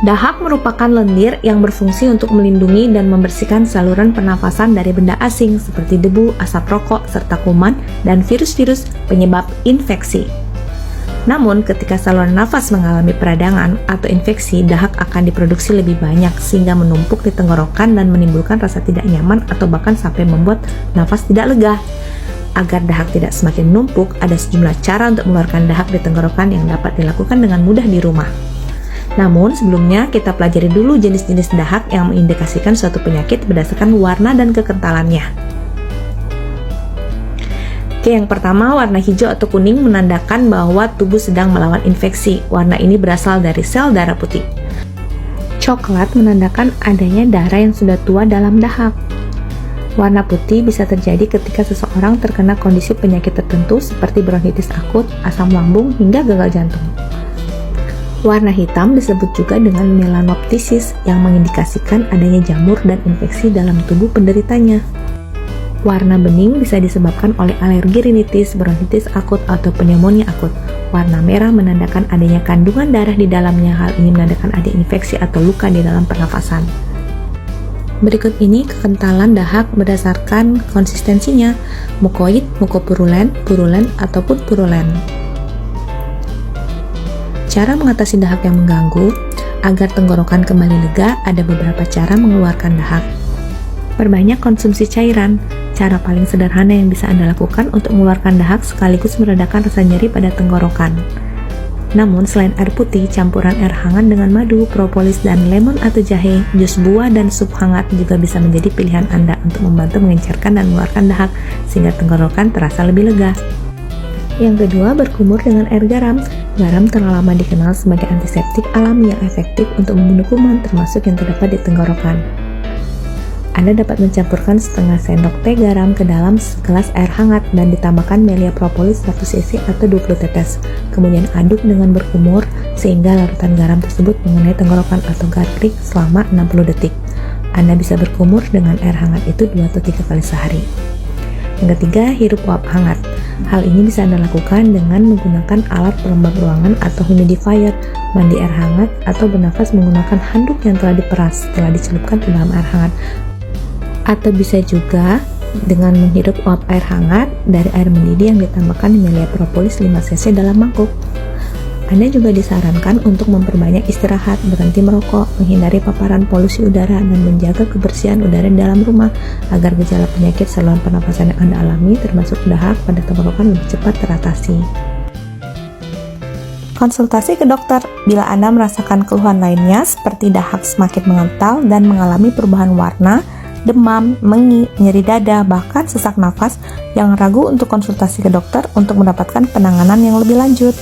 Dahak merupakan lendir yang berfungsi untuk melindungi dan membersihkan saluran pernafasan dari benda asing seperti debu, asap rokok, serta kuman dan virus-virus penyebab infeksi. Namun, ketika saluran nafas mengalami peradangan atau infeksi, dahak akan diproduksi lebih banyak sehingga menumpuk di tenggorokan dan menimbulkan rasa tidak nyaman atau bahkan sampai membuat nafas tidak lega. Agar dahak tidak semakin menumpuk, ada sejumlah cara untuk mengeluarkan dahak di tenggorokan yang dapat dilakukan dengan mudah di rumah. Namun, sebelumnya kita pelajari dulu jenis-jenis dahak yang mengindikasikan suatu penyakit berdasarkan warna dan kekentalannya. Yang pertama, warna hijau atau kuning menandakan bahwa tubuh sedang melawan infeksi. Warna ini berasal dari sel darah putih. Coklat menandakan adanya darah yang sudah tua dalam dahak. Warna putih bisa terjadi ketika seseorang terkena kondisi penyakit tertentu seperti bronkitis akut, asam lambung, hingga gagal jantung. Warna hitam disebut juga dengan melanoptisis yang mengindikasikan adanya jamur dan infeksi dalam tubuh penderitanya. Warna bening bisa disebabkan oleh alergi rinitis, bronkitis akut, atau pneumonia akut. Warna merah menandakan adanya kandungan darah di dalamnya. Hal ini menandakan ada infeksi atau luka di dalam pernafasan. Berikut ini kekentalan dahak berdasarkan konsistensinya: mukoid, mukopurulen, purulen, ataupun purulen. Cara mengatasi dahak yang mengganggu. Agar tenggorokan kembali lega, ada beberapa cara mengeluarkan dahak. Perbanyak konsumsi cairan. Cara paling sederhana yang bisa Anda lakukan untuk mengeluarkan dahak sekaligus meredakan rasa nyeri pada tenggorokan. Namun, selain air putih, campuran air hangat dengan madu, propolis, dan lemon atau jahe, jus buah, dan sup hangat juga bisa menjadi pilihan Anda untuk membantu mengencerkan dan mengeluarkan dahak sehingga tenggorokan terasa lebih lega. Yang kedua, berkumur dengan air garam. Garam telah lama dikenal sebagai antiseptik alami yang efektif untuk membunuh kuman termasuk yang terdapat di tenggorokan. Anda dapat mencampurkan setengah sendok teh garam ke dalam segelas air hangat dan ditambahkan melia propolis 1 cc atau 20 tetes. Kemudian aduk dengan berkumur sehingga larutan garam tersebut mengenai tenggorokan atau gargling selama 60 detik. Anda bisa berkumur dengan air hangat itu 2 atau 3 kali sehari. Yang ketiga, hirup uap hangat. Hal ini bisa Anda lakukan dengan menggunakan alat pelembab ruangan atau humidifier, mandi air hangat, atau bernafas menggunakan handuk yang telah diperas setelah dicelupkan ke dalam air hangat. Atau bisa juga dengan menghirup uap air hangat dari air mendidih yang ditambahkan melia propolis 5 cc dalam mangkuk. Anda juga disarankan untuk memperbanyak istirahat, berhenti merokok, menghindari paparan polusi udara, dan menjaga kebersihan udara di dalam rumah agar gejala penyakit saluran pernapasan yang Anda alami termasuk dahak pada tenggorokan lebih cepat teratasi. Konsultasi ke dokter bila Anda merasakan keluhan lainnya seperti dahak semakin mengental dan mengalami perubahan warna, demam, mengi, nyeri dada, bahkan sesak nafas. Jangan ragu untuk konsultasi ke dokter untuk mendapatkan penanganan yang lebih lanjut.